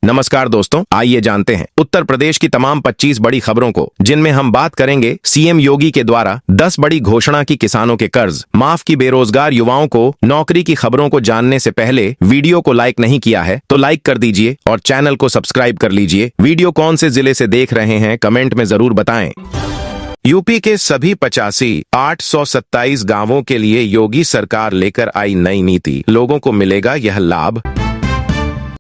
नमस्कार दोस्तों, आइए जानते हैं उत्तर प्रदेश की तमाम 25 बड़ी खबरों को, जिनमें हम बात करेंगे सीएम योगी के द्वारा 10 बड़ी घोषणा की, किसानों के कर्ज माफ की, बेरोजगार युवाओं को नौकरी की। खबरों को जानने से पहले वीडियो को लाइक नहीं किया है तो लाइक कर दीजिए और चैनल को सब्सक्राइब कर लीजिए। वीडियो कौन से जिले से देख रहे हैं कमेंट में जरूर बताएं। यूपी के सभी 85,827 गांवों के लिए योगी सरकार लेकर आई नई नीति, लोगों को मिलेगा यह लाभ।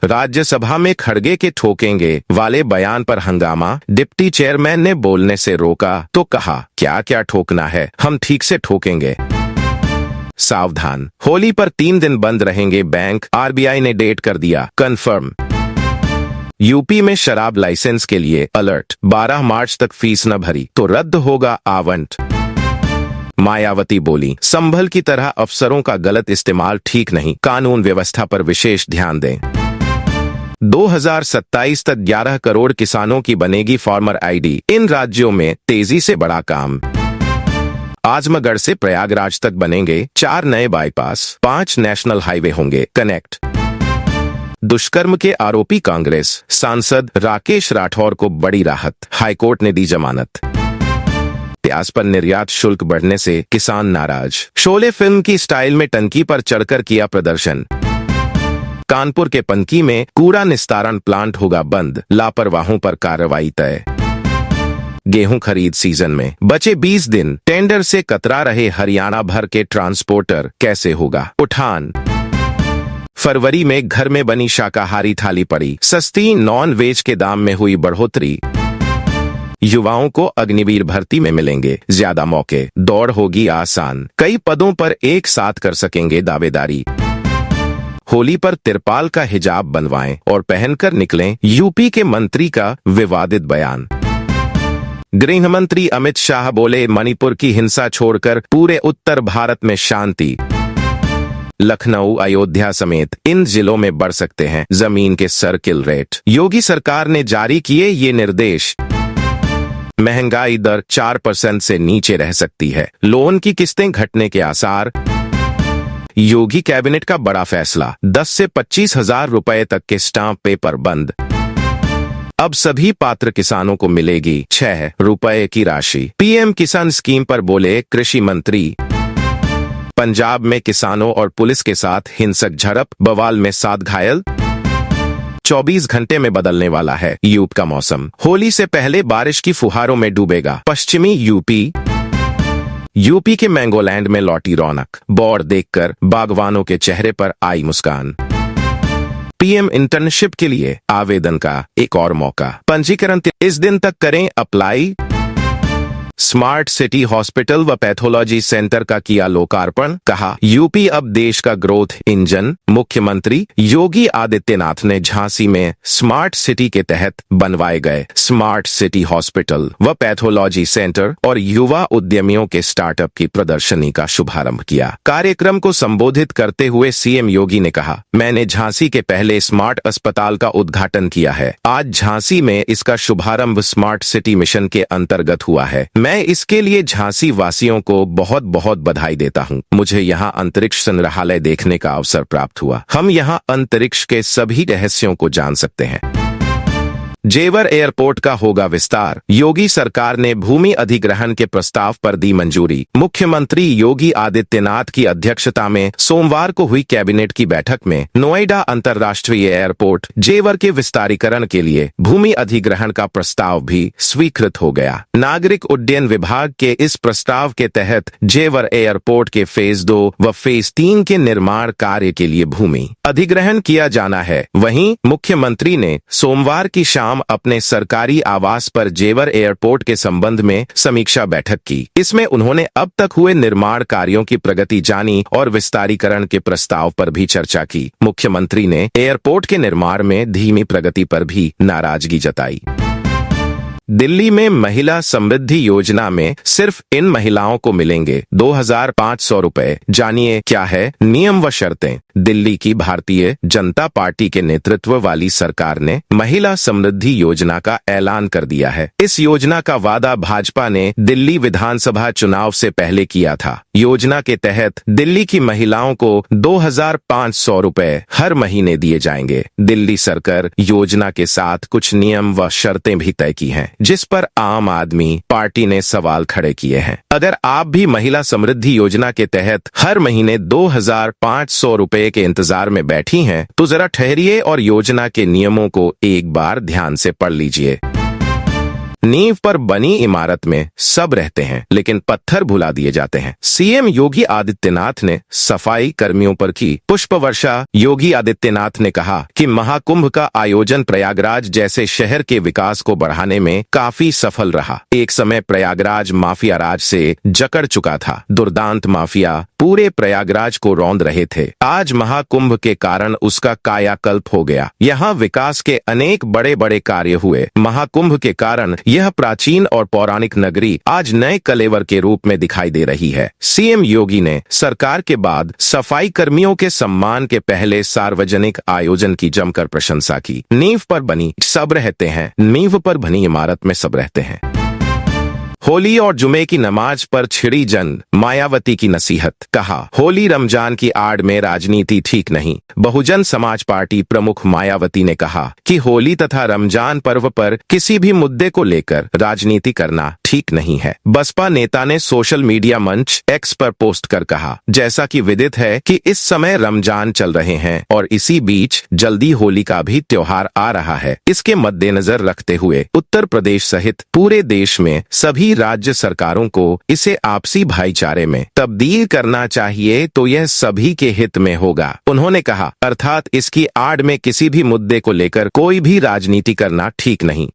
राज्यसभा में खड़गे के ठोकेंगे वाले बयान पर हंगामा, डिप्टी चेयरमैन ने बोलने से रोका तो कहा क्या क्या ठोकना है, हम ठीक से ठोकेंगे। सावधान, होली पर 3 दिन बंद रहेंगे बैंक, आरबीआई ने डेट कर दिया कंफर्म। यूपी में शराब लाइसेंस के लिए अलर्ट, 12 मार्च तक फीस न भरी तो रद्द होगा आवंट। मायावती बोली, संभल की तरह अफसरों का गलत इस्तेमाल ठीक नहीं, कानून व्यवस्था पर विशेष ध्यान दें। 2027 तक 11 करोड़ किसानों की बनेगी फार्मर आईडी, इन राज्यों में तेजी से बड़ा काम। आजमगढ़ से प्रयागराज तक बनेंगे 4 नए बाईपास, 5 नेशनल हाईवे होंगे कनेक्ट। दुष्कर्म के आरोपी कांग्रेस सांसद राकेश राठौर को बड़ी राहत, हाईकोर्ट ने दी जमानत। प्याज पर निर्यात शुल्क बढ़ने से किसान नाराज, शोले फिल्म की स्टाइल में टंकी पर चढ़कर किया प्रदर्शन। कानपुर के पनकी में कूड़ा निस्तारण प्लांट होगा बंद, लापरवाहों पर कार्रवाई तय। गेहूं खरीद सीजन में बचे 20 दिन, टेंडर से कतरा रहे हरियाणा भर के ट्रांसपोर्टर, कैसे होगा उठान। फरवरी में घर में बनी शाकाहारी थाली पड़ी सस्ती, नॉन वेज के दाम में हुई बढ़ोतरी। युवाओं को अग्निवीर भर्ती में मिलेंगे ज्यादा मौके, दौड़ होगी आसान, कई पदों पर एक साथ कर सकेंगे दावेदारी। होली पर तिरपाल का हिजाब बनवाएं और पहनकर निकलें, यूपी के मंत्री का विवादित बयान। गृह मंत्री अमित शाह बोले, मणिपुर की हिंसा छोड़कर पूरे उत्तर भारत में शांति। लखनऊ, अयोध्या समेत इन जिलों में बढ़ सकते हैं जमीन के सर्किल रेट, योगी सरकार ने जारी किए ये निर्देश। महंगाई दर 4% से नीचे रह सकती है, लोन की किस्तें घटने के आसार। योगी कैबिनेट का बड़ा फैसला, 10 से 25 हजार रुपए तक के स्टाम्प पेपर बंद। अब सभी पात्र किसानों को मिलेगी 6 रुपए की राशि, पीएम किसान स्कीम पर बोले कृषि मंत्री। पंजाब में किसानों और पुलिस के साथ हिंसक झड़प, बवाल में 7 घायल। 24 घंटे में बदलने वाला है यूपी का मौसम, होली से पहले बारिश की फुहारों में डूबेगा पश्चिमी यूपी। यूपी के मैंगोलैंड में लौटी रौनक, बौर देखकर बागवानों के चेहरे पर आई मुस्कान। पीएम इंटर्नशिप के लिए आवेदन का एक और मौका, पंजीकरण इस दिन तक करें अप्लाई। स्मार्ट सिटी हॉस्पिटल व पैथोलॉजी सेंटर का किया लोकार्पण, कहा यूपी अब देश का ग्रोथ इंजन। मुख्यमंत्री योगी आदित्यनाथ ने झांसी में स्मार्ट सिटी के तहत बनवाए गए स्मार्ट सिटी हॉस्पिटल व पैथोलॉजी सेंटर और युवा उद्यमियों के स्टार्टअप की प्रदर्शनी का शुभारंभ किया। कार्यक्रम को संबोधित करते हुए सीएम योगी ने कहा, मैंने झांसी के पहले स्मार्ट अस्पताल का उद्घाटन किया है, आज झांसी में इसका शुभारंभ स्मार्ट सिटी मिशन के अंतर्गत हुआ है। मैं इसके लिए झांसी वासियों को बहुत बहुत बधाई देता हूं। मुझे यहां अंतरिक्ष संग्रहालय देखने का अवसर प्राप्त हुआ, हम यहां अंतरिक्ष के सभी रहस्यों को जान सकते हैं। जेवर एयरपोर्ट का होगा विस्तार, योगी सरकार ने भूमि अधिग्रहण के प्रस्ताव पर दी मंजूरी। मुख्यमंत्री योगी आदित्यनाथ की अध्यक्षता में सोमवार को हुई कैबिनेट की बैठक में नोएडा अंतर्राष्ट्रीय एयरपोर्ट जेवर के विस्तारीकरण के लिए भूमि अधिग्रहण का प्रस्ताव भी स्वीकृत हो गया। नागरिक उड्डयन विभाग के इस प्रस्ताव के तहत जेवर एयरपोर्ट के फेज 2 व फेज 3 के निर्माण कार्य के लिए भूमि अधिग्रहण किया जाना है। वहीं मुख्यमंत्री ने सोमवार की शाम अपने सरकारी आवास पर जेवर एयरपोर्ट के संबंध में समीक्षा बैठक की। इसमें उन्होंने अब तक हुए निर्माण कार्यों की प्रगति जानी और विस्तारीकरण के प्रस्ताव पर भी चर्चा की। मुख्यमंत्री ने एयरपोर्ट के निर्माण में धीमी प्रगति पर भी नाराजगी जताई। दिल्ली में महिला समृद्धि योजना में सिर्फ इन महिलाओं को मिलेंगे 2,500 रुपए, जानिए क्या है नियम व शर्तें। दिल्ली की भारतीय जनता पार्टी के नेतृत्व वाली सरकार ने महिला समृद्धि योजना का ऐलान कर दिया है। इस योजना का वादा भाजपा ने दिल्ली विधानसभा चुनाव से पहले किया था। योजना के तहत दिल्ली की महिलाओं को 2,500 रुपए हर महीने दिए जाएंगे। दिल्ली सरकार योजना के साथ कुछ नियम व शर्तें भी तय की हैं, जिस पर आम आदमी पार्टी ने सवाल खड़े किए हैं। अगर आप भी महिला समृद्धि योजना के तहत हर महीने 2,500 रुपए के इंतजार में बैठी हैं, तो जरा ठहरिए और योजना के नियमों को एक बार ध्यान से पढ़ लीजिए। नींव पर बनी इमारत में सब रहते हैं, लेकिन पत्थर भुला दिए जाते हैं। सीएम योगी आदित्यनाथ ने सफाई कर्मियों पर की पुष्प वर्षा। योगी आदित्यनाथ ने कहा कि महाकुंभ का आयोजन प्रयागराज जैसे शहर के विकास को बढ़ाने में काफी सफल रहा। एक समय प्रयागराज माफिया राज से जकड़ चुका था। दुर्दांत माफिया पूरे प्रयागराज को रौंद रहे थे। आज महाकुंभ के कारण उसका कायाकल्प हो गया। यहाँ विकास के अनेक बड़े बड़े कार्य हुए। महाकुंभ के कारण यह प्राचीन और पौराणिक नगरी आज नए कलेवर के रूप में दिखाई दे रही है। सीएम योगी ने सरकार के बाद सफाई कर्मियों के सम्मान के पहले सार्वजनिक आयोजन की जमकर प्रशंसा की। नींव पर बनी सब रहते हैं, नींव पर बनी इमारत में सब रहते हैं। होली और जुमे की नमाज पर छिड़ी जंग, मायावती की नसीहत। कहा, होली रमजान की आड़ में राजनीति ठीक नहीं। बहुजन समाज पार्टी प्रमुख मायावती ने कहा कि होली तथा रमजान पर्व पर किसी भी मुद्दे को लेकर राजनीति करना ठीक नहीं है। बसपा नेता ने सोशल मीडिया मंच एक्स पर पोस्ट कर कहा, जैसा कि विदित है कि इस समय रमजान चल रहे हैं और इसी बीच जल्दी होली का भी त्योहार आ रहा है। इसके मद्देनजर रखते हुए उत्तर प्रदेश सहित पूरे देश में सभी राज्य सरकारों को इसे आपसी भाईचारे में तब्दील करना चाहिए, तो यह सभी के हित में होगा। उन्होंने कहा, अर्थात इसकी आड़ में किसी भी मुद्दे को लेकर कोई भी राजनीति करना ठीक नहीं।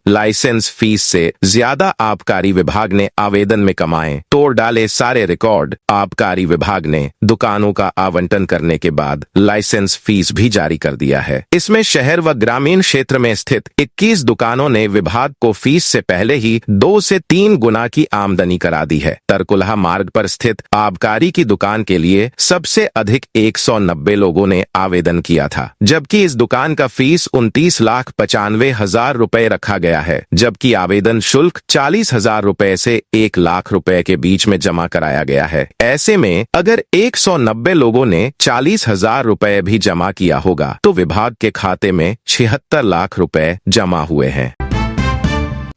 लाइसेंस फीस से ज्यादा आबकारी विभाग ने आवेदन में कमाए, तोड़ डाले सारे रिकॉर्ड। आबकारी विभाग ने दुकानों का आवंटन करने के बाद लाइसेंस फीस भी जारी कर दिया है। इसमें शहर व ग्रामीण क्षेत्र में स्थित 21 दुकानों ने विभाग को फीस से पहले ही 2 से 3 गुना की आमदनी करा दी है। तरकुलहा मार्ग पर स्थित आबकारी की दुकान के लिए सबसे अधिक 190 लोगों ने आवेदन किया था, जबकि इस दुकान का फीस 29,95,000 रुपए रखा गया है, जबकि आवेदन शुल्क 40,000 रुपए से 1 लाख रुपए के बीच में जमा कराया गया है। ऐसे में अगर 190 लोगों ने 40,000 रुपए भी जमा किया होगा तो विभाग के खाते में 76 लाख रुपए जमा हुए हैं।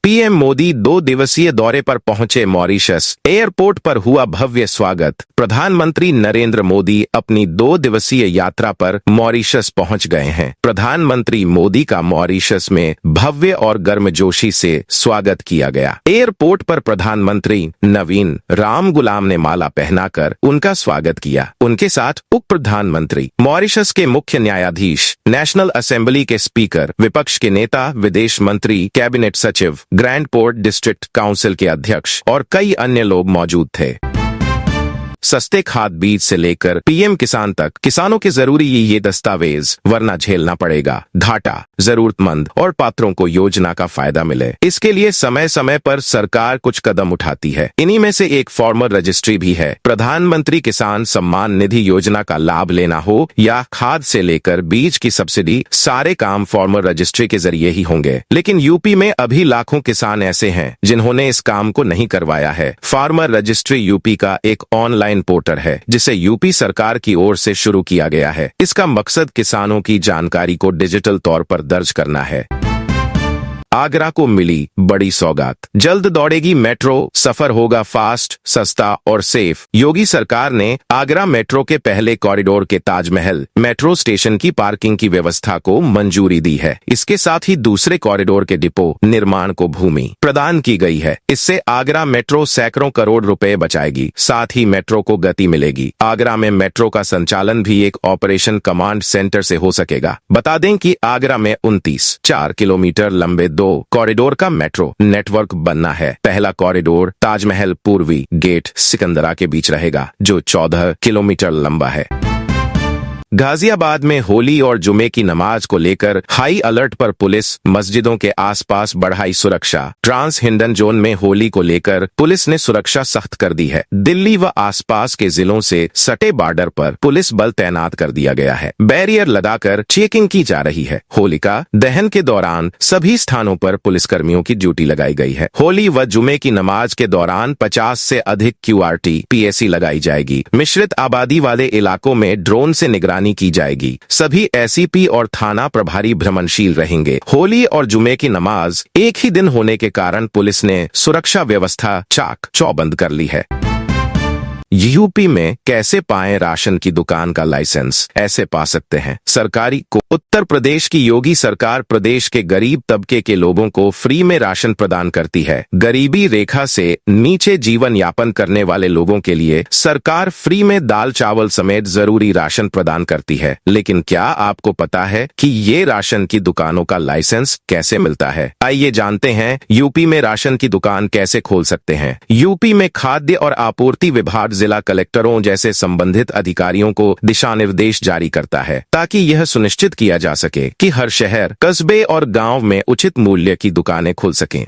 पीएम मोदी 2 दिवसीय दौरे पर पहुंचे मॉरिशस। एयरपोर्ट पर हुआ भव्य स्वागत। प्रधानमंत्री नरेंद्र मोदी अपनी 2 दिवसीय यात्रा पर मॉरिशस पहुंच गए हैं। प्रधानमंत्री मोदी का मॉरिशस में भव्य और गर्मजोशी से स्वागत किया गया। एयरपोर्ट पर प्रधानमंत्री नवीन राम गुलाम ने माला पहनाकर उनका स्वागत किया। उनके साथ उप प्रधानमंत्री, मॉरिशस के मुख्य न्यायाधीश, नेशनल असेंबली के स्पीकर, विपक्ष के नेता, विदेश मंत्री, कैबिनेट सचिव, ग्रैंड पोर्ट डिस्ट्रिक्ट काउंसिल के अध्यक्ष और कई अन्य लोग मौजूद थे। सस्ते खाद बीज से लेकर पीएम किसान तक किसानों के जरूरी ये दस्तावेज, वरना झेलना पड़ेगा घाटा। जरूरतमंद और पात्रों को योजना का फायदा मिले, इसके लिए समय समय पर सरकार कुछ कदम उठाती है। इन्हीं में से एक फार्मर रजिस्ट्री भी है। प्रधानमंत्री किसान सम्मान निधि योजना का लाभ लेना हो या खाद से लेकर बीज की सब्सिडी, सारे काम फार्मर रजिस्ट्री के जरिए ही होंगे। लेकिन यूपी में अभी लाखों किसान ऐसे हैं जिन्होंने इस काम को नहीं करवाया है। फार्मर रजिस्ट्री यूपी का एक ऑनलाइन पोर्टल है, जिसे यूपी सरकार की ओर से शुरू किया गया है। इसका मकसद किसानों की जानकारी को डिजिटल तौर पर दर्ज करना है। आगरा को मिली बड़ी सौगात। जल्द दौड़ेगी मेट्रो, सफर होगा फास्ट, सस्ता और सेफ। योगी सरकार ने आगरा मेट्रो के पहले कॉरिडोर के ताजमहल मेट्रो स्टेशन की पार्किंग की व्यवस्था को मंजूरी दी है। इसके साथ ही दूसरे कॉरिडोर के डिपो निर्माण को भूमि प्रदान की गई है। इससे आगरा मेट्रो सैकड़ों करोड़ रुपए बचाएगी, साथ ही मेट्रो को गति मिलेगी। आगरा में मेट्रो का संचालन भी एक ऑपरेशन कमांड सेंटर से हो सकेगा। बता दें कि आगरा में 29.4 किलोमीटर लंबे 2 कॉरिडोर का मेट्रो नेटवर्क बनना है। पहला कॉरिडोर ताजमहल पूर्वी गेट सिकंदरा के बीच रहेगा, जो 14 किलोमीटर लंबा है। गाजियाबाद में होली और जुमे की नमाज को लेकर हाई अलर्ट पर पुलिस, मस्जिदों के आसपास बढ़ाई सुरक्षा। ट्रांस हिंडन जोन में होली को लेकर पुलिस ने सुरक्षा सख्त कर दी है। दिल्ली व आसपास के जिलों से सटे बॉर्डर पर पुलिस बल तैनात कर दिया गया है। बैरियर लगाकर चेकिंग की जा रही है। होलिका दहन के दौरान सभी स्थानों पर पुलिसकर्मियों की ड्यूटी लगाई गई है। होली व जुमे की नमाज के दौरान 50 से अधिक QRT PAC लगाई जाएगी। मिश्रित आबादी वाले इलाकों में ड्रोन से निगरानी की जाएगी। सभी SCP और थाना प्रभारी भ्रमणशील रहेंगे। होली और जुमे की नमाज एक ही दिन होने के कारण पुलिस ने सुरक्षा व्यवस्था चाक चौबंद कर ली है। यूपी में कैसे पाएं राशन की दुकान का लाइसेंस? ऐसे पा सकते हैं सरकारी को। उत्तर प्रदेश की योगी सरकार प्रदेश के गरीब तबके के लोगों को फ्री में राशन प्रदान करती है। गरीबी रेखा से नीचे जीवन यापन करने वाले लोगों के लिए सरकार फ्री में दाल चावल समेत जरूरी राशन प्रदान करती है। लेकिन क्या आपको पता है कि ये राशन की दुकानों का लाइसेंस कैसे मिलता है? आइए जानते हैं यूपी में राशन की दुकान कैसे खोल सकते हैं। यूपी में खाद्य और आपूर्ति विभाग जिला कलेक्टरों जैसे संबंधित अधिकारियों को दिशा निर्देश जारी करता है ताकि यह सुनिश्चित किया जा सके कि हर शहर, कस्बे और गांव में उचित मूल्य की दुकानें खुल सकें।